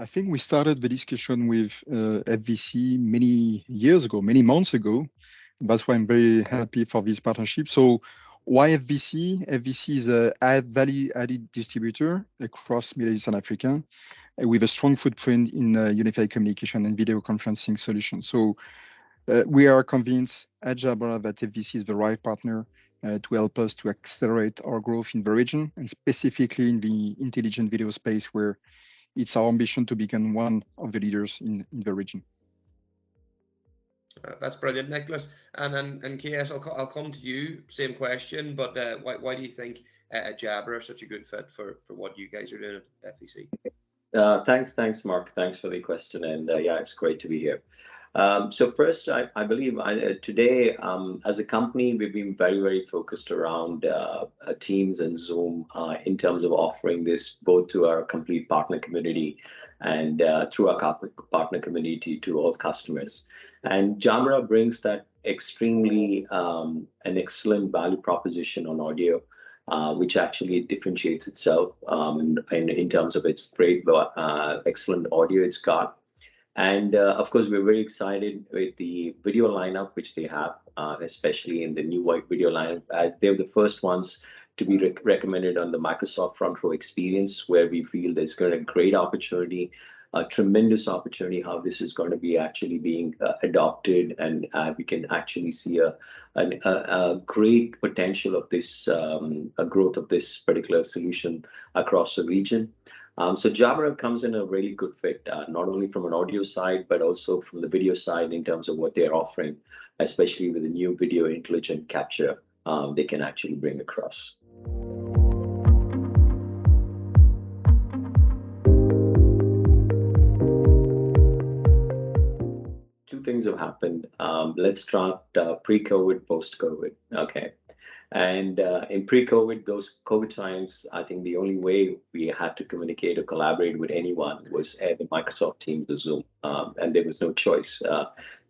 I think we started the discussion with FVC many years ago, many months ago. That's why I'm very happy for this partnership. So why FVC? FVC is a value-added distributor across Middle East and Africa with a strong footprint in unified communication and video conferencing solutions. So we are convinced at Jabra that FVC is the right partner to help us to accelerate our growth in the region, and specifically in the intelligent video space, where it's our ambition to become one of the leaders in the region. That's brilliant, Nicolas. And KS, I'll come to you. Same question, but why do you think Jabra is such a good fit for what you guys are doing at FVC? Thanks, Mark. Thanks for the question, and yeah, it's great to be here. So first, I believe today, as a company, we've been very focused around Teams and Zoom in terms of offering this both to our complete partner community and through our partner community to all customers. And Jabra brings that extremely an excellent value proposition on audio, which actually differentiates itself in terms of its great, excellent audio it's got. And of course, we're very excited with the video lineup which they have, especially in the new white video lineup. They're the first ones to be recommended on the Microsoft Front Row Experience, where we feel there's going to be a great opportunity, a tremendous opportunity how this is going to be actually being adopted, and we can actually see a great potential of this a growth of this particular solution across the region. So Jabra comes in a really good fit, not only from an audio side, but also from the video side in terms of what they're offering, especially with the new video intelligent capture they can actually bring across. Two things have happened. Let's start pre-COVID, post-COVID. Okay. And in pre-COVID, those COVID times, I think the only way we had to communicate or collaborate with anyone was at the Microsoft Teams or Zoom, and there was no choice.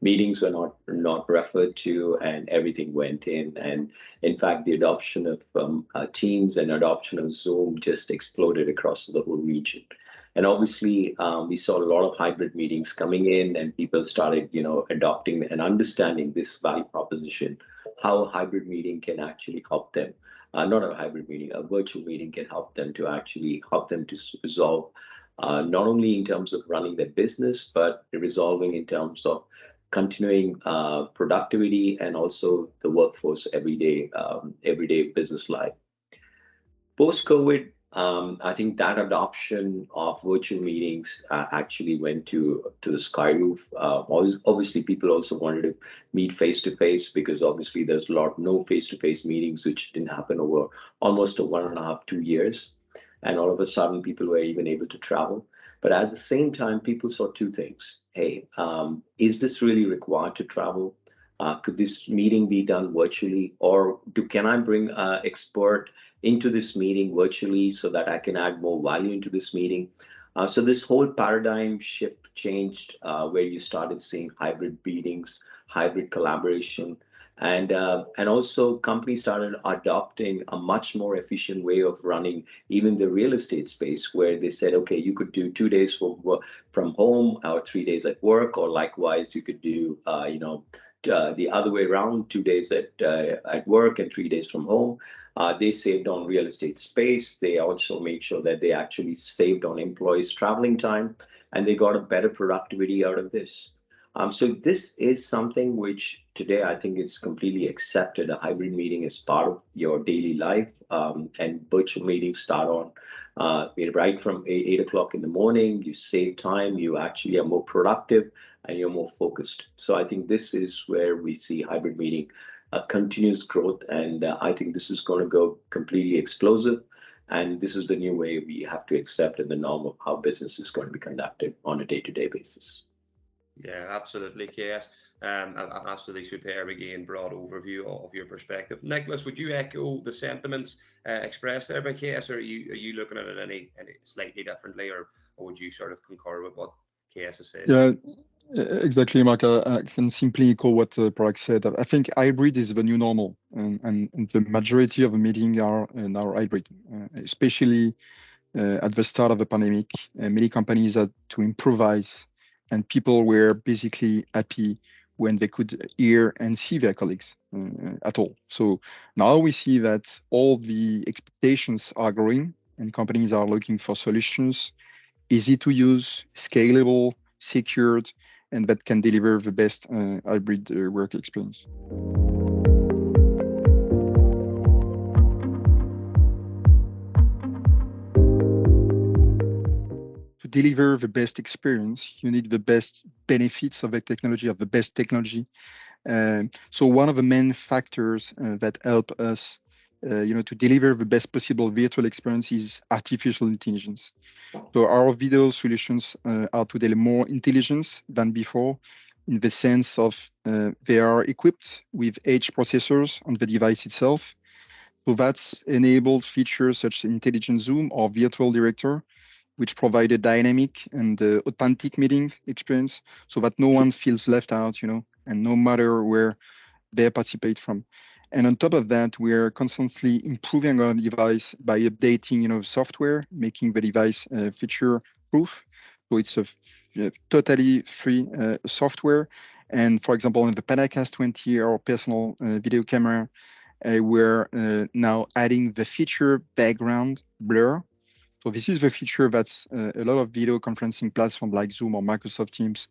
Meetings were not referred to, and everything went in. And in fact, the adoption of Teams and adoption of Zoom just exploded across the whole region. And obviously, we saw a lot of hybrid meetings coming in, and people started, adopting and understanding this value proposition, how a hybrid meeting can actually help them. Not a hybrid meeting, a virtual meeting can help them to resolve, not only in terms of running their business, but resolving in terms of continuing productivity and also the workforce everyday business life. Post-COVID, I think that adoption of virtual meetings actually went to the sky roof. Obviously, people also wanted to meet face-to-face, because obviously there's no face-to-face meetings, which didn't happen over almost 1.5, 2 years. And all of a sudden, people were even able to travel. But at the same time, people saw two things. Hey, is this really required to travel? Could this meeting be done virtually? Or can I bring an expert into this meeting virtually so that I can add more value into this meeting? So this whole paradigm shift changed, where you started seeing hybrid meetings, hybrid collaboration, and also companies started adopting a much more efficient way of running even the real estate space, where they said, okay, you could do 2 days from home or 3 days at work, or likewise you could do the other way around, 2 days at work and 3 days from home. They saved on real estate space. They also made sure that they actually saved on employees' traveling time, and they got a better productivity out of this. So this is something which today I think is completely accepted. A hybrid meeting is part of your daily life, and virtual meetings start on right from 8 o'clock in the morning. You save time, you actually are more productive, and you're more focused. So I think this is where we see hybrid meeting continuous growth, and I think this is going to go completely explosive, and this is the new way we have to accept in the norm of how business is going to be conducted on a day-to-day basis. Yeah, absolutely, KS. Absolutely superb, again, broad overview of your perspective. Nicolas, would you echo the sentiments expressed there by KS, or are you looking at it any slightly differently, or would you sort of concur with what KS has said? Yeah, exactly, Mark. I can simply echo what Parag said. I think hybrid is the new normal, and the majority of the meetings are now hybrid, especially at the start of the pandemic, many companies had to improvise, and people were basically happy when they could hear and see their colleagues at all. So now we see that all the expectations are growing, and companies are looking for solutions, easy to use, scalable, secured, and that can deliver the best hybrid work experience. To deliver the best experience, you need the best benefits of the technology, of the best technology. So one of the main factors that help us to deliver the best possible virtual experience is artificial intelligence. So our video solutions are today more intelligent than before, in the sense of they are equipped with edge processors on the device itself. So that's enabled features such as intelligent zoom or virtual director, which provide a dynamic and authentic meeting experience, so that no one feels left out, and no matter where they participate from. And on top of that, we are constantly improving our device by updating, software, making the device feature-proof. So it's a totally free software. And for example, in the Parag 20, our personal video camera, we're now adding the feature background blur. So this is the feature that a lot of video conferencing platforms like Zoom or Microsoft Teams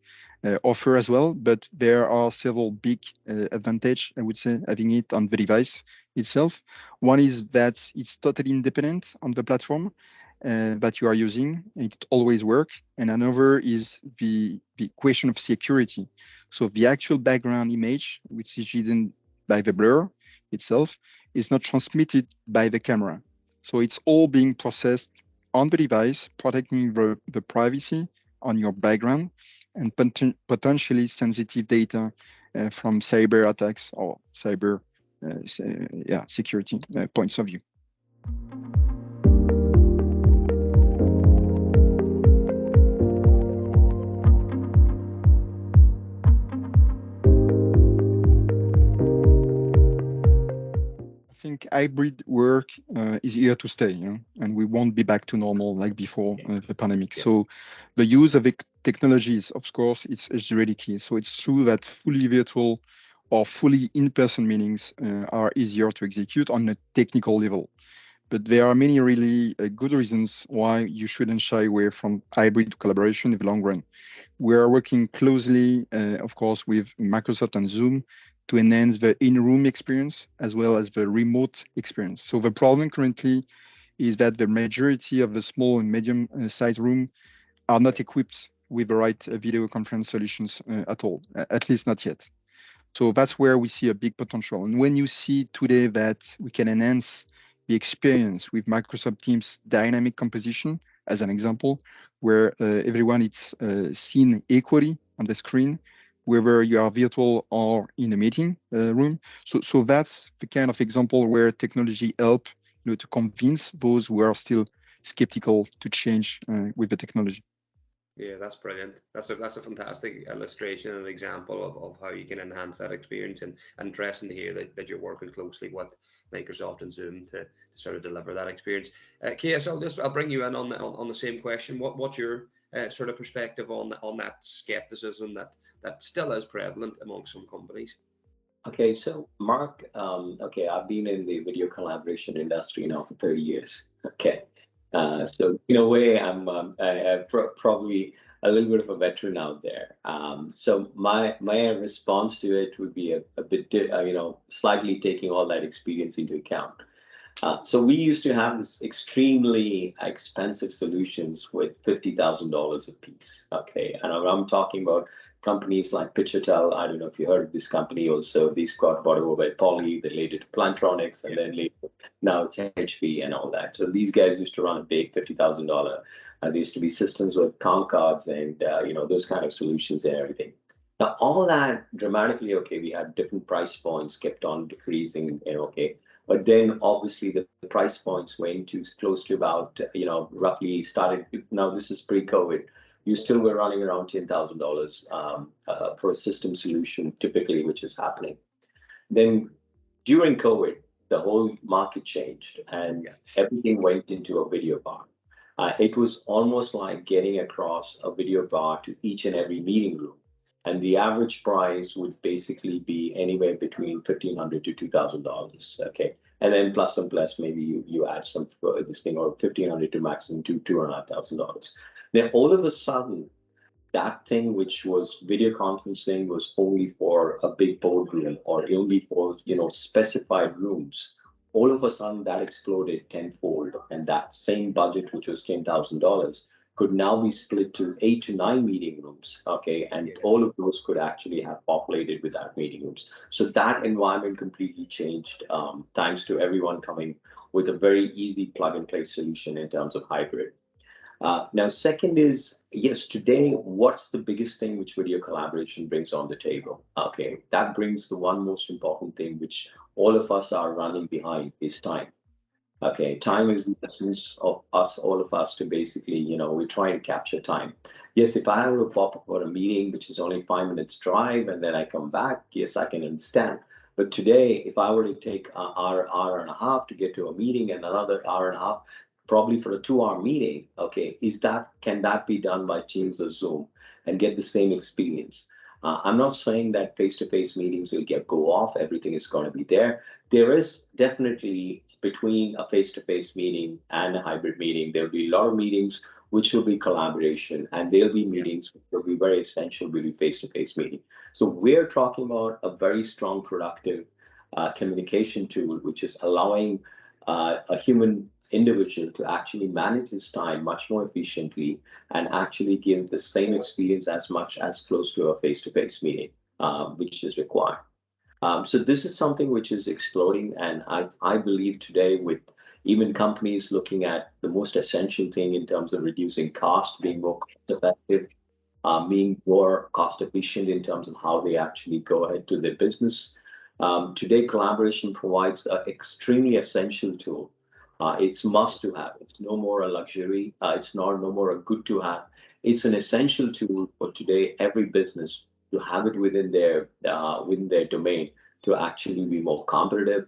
offer as well, but there are several big advantages, I would say, having it on the device itself. One is that it's totally independent on the platform that you are using. It always works. And another is the question of security. So the actual background image, which is hidden by the blur itself, is not transmitted by the camera. So it's all being processed on the device, protecting the privacy on your background and potentially sensitive data from cyber attacks or cyber security points of view. I think hybrid work is here to stay, and we won't be back to normal like before the pandemic. Yeah. So the use of technologies, of course, it's really key. So it's true that fully virtual or fully in-person meetings are easier to execute on a technical level. But there are many really good reasons why you shouldn't shy away from hybrid collaboration in the long run. We are working closely, of course, with Microsoft and Zoom to enhance the in-room experience as well as the remote experience. So the problem currently is that the majority of the small and medium-sized room are not equipped with the right video conference solutions at all, at least not yet. So that's where we see a big potential. And when you see today that we can enhance the experience with Microsoft Teams dynamic composition, as an example, where everyone is seen equally on the screen, whether you are virtual or in a meeting room. So that's the kind of example where technology help to convince those who are still skeptical to change with the technology. Yeah, that's brilliant. That's a fantastic illustration and example of how you can enhance that experience, and interesting to hear that you're working closely with Microsoft and Zoom to sort of deliver that experience. KS, I'll bring you in on the same question. What's your sort of perspective on that skepticism that still is prevalent among some companies? Okay, so Mark, I've been in the video collaboration industry now for 30 years. Okay. So in a way, I'm probably a little bit of a veteran out there. So my response to it would be a bit, slightly taking all that experience into account. So we used to have this extremely expensive solutions with $50,000 a piece. Okay, and I'm talking about companies like Pichatel. I don't know if you heard of this company also. These got bought over by Poly, they later to Plantronics, and then later now HP and all that. So these guys used to run a big $50,000. There used to be systems with COM cards and those kind of solutions and everything. Now all that dramatically, we had different price points kept on decreasing, but then obviously the price points went to close to about, roughly started. Now this is pre-COVID. You still were running around $10,000 for a system solution, typically, which is happening. Then during COVID, the whole market changed and everything went into a video bar. It was almost like getting across a video bar to each and every meeting room. And the average price would basically be anywhere between $1,500 to $2,000. Okay. And then plus and plus, maybe you add some this thing, or $1,500 to maximum $2,500. Then all of a sudden, that thing which was video conferencing was only for a big boardroom or only for specified rooms. All of a sudden that exploded tenfold, and that same budget, which was $10,000, could now be split to 8 to 9 meeting rooms. Okay, and all of those could actually have populated with that meeting rooms. So that environment completely changed, thanks to everyone coming with a very easy plug and play solution in terms of hybrid. Now, second is, yes, today, what's the biggest thing which video collaboration brings on the table? Okay, that brings the one most important thing which all of us are running behind is time. Okay, time is the essence of us, all of us, to basically, we try and capture time. Yes, if I were to pop up for a meeting, which is only 5 minutes drive, and then I come back, yes, I can understand. But today, if I were to take an hour and a half to get to a meeting and another hour and a half, probably for a 2-hour meeting, okay, can that be done by Teams or Zoom and get the same experience? I'm not saying that face-to-face meetings will go off, everything is going to be there. There is definitely, between a face-to-face meeting and a hybrid meeting, there'll be a lot of meetings which will be collaboration, and there'll be meetings which will be very essential, will be face-to-face meeting. So we're talking about a very strong, productive communication tool, which is allowing a human individual to actually manage his time much more efficiently and actually give the same experience as much as close to a face-to-face meeting, which is required. So this is something which is exploding, and I believe today, with even companies looking at the most essential thing in terms of reducing cost, being more cost effective, being more cost efficient in terms of how they actually go ahead to their business. Today, collaboration provides an extremely essential tool. It's must to have. It's no more a luxury. It's no more a good to have. It's an essential tool for today every business to have it within their domain to actually be more competitive,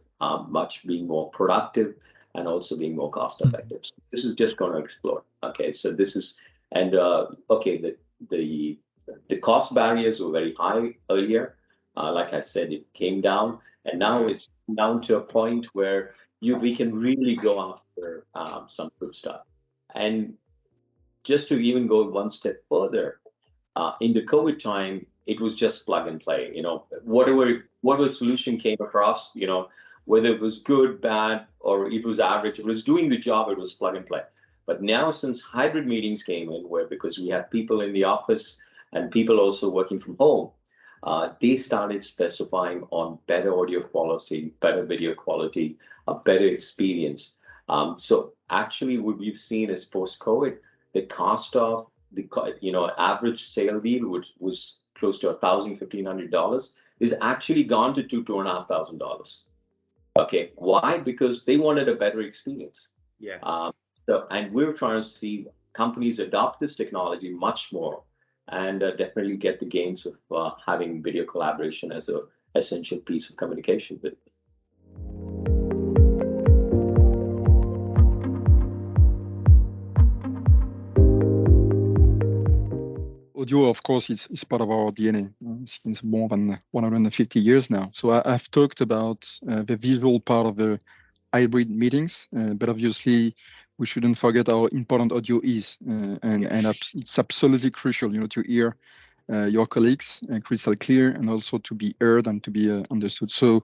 being more productive, and also being more cost effective. So this is just going to explode. Okay, so this is okay. The cost barriers were very high earlier. Like I said, it came down, and now it's down to a point where we can really go after some good stuff. And just to even go one step further, in the COVID time, it was just plug and play. Whatever solution came across, whether it was good, bad, or it was average, it was doing the job, it was plug and play. But now, since hybrid meetings came in, because we have people in the office and people also working from home, they started specifying on better audio quality, better video quality, a better experience. So actually, what we've seen is post-COVID, the cost of the average sale deal, which was close to $1,500, is actually gone to $2,500. Okay, why? Because they wanted a better experience. Yeah. And we're trying to see companies adopt this technology much more, and definitely get the gains of having video collaboration as an essential piece of communication with. Audio, of course, is part of our DNA since more than 150 years now. So I've talked about the visual part of the hybrid meetings, but obviously we shouldn't forget how important audio is, and it's absolutely crucial, to hear your colleagues crystal clear, and also to be heard and to be understood. So,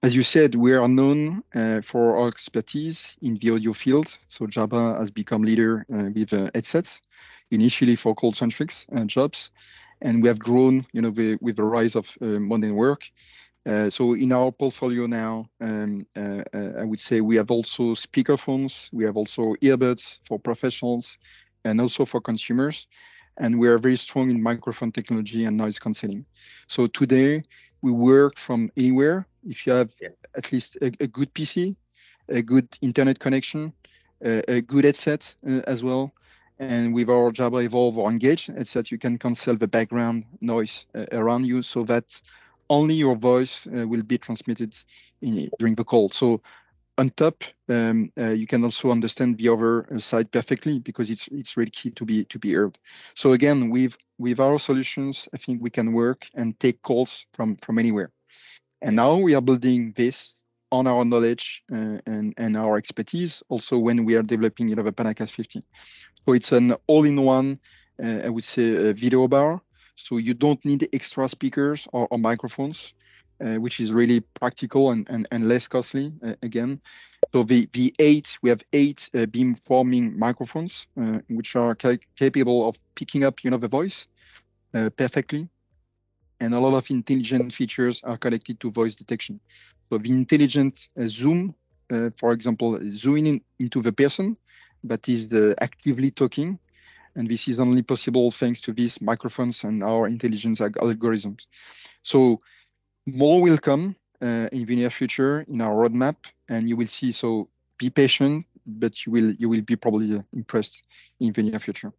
as you said, we are known for our expertise in the audio field. So Jabra has become leader with headsets, initially for call-centric jobs, and we have grown, with the rise of modern work. So in our portfolio now, I would say we have also speakerphones, we have also earbuds for professionals and also for consumers. And we are very strong in microphone technology and noise cancelling. So today we work from anywhere. If you have at least a good PC, a good internet connection, a good headset as well. And with our Jabra Evolve or Engage headset, you can cancel the background noise around you, so that only your voice will be transmitted during the call. So on top, you can also understand the other side perfectly, because it's really key to be heard. So again, with our solutions, I think we can work and take calls from anywhere. And now we are building this on our knowledge and our expertise, also when we are developing the PanaCast 15. So it's an all-in-one, I would say, video bar. So you don't need extra speakers or microphones, which is really practical and less costly, again. So we have eight beam-forming microphones, which are capable of picking up, the voice perfectly. And a lot of intelligent features are connected to voice detection. So the intelligent zoom, for example, zooming into the person that is actively talking. And this is only possible thanks to these microphones and our intelligence algorithms. So more will come in the near future in our roadmap, and you will see. So be patient, but you will be probably impressed in the near future.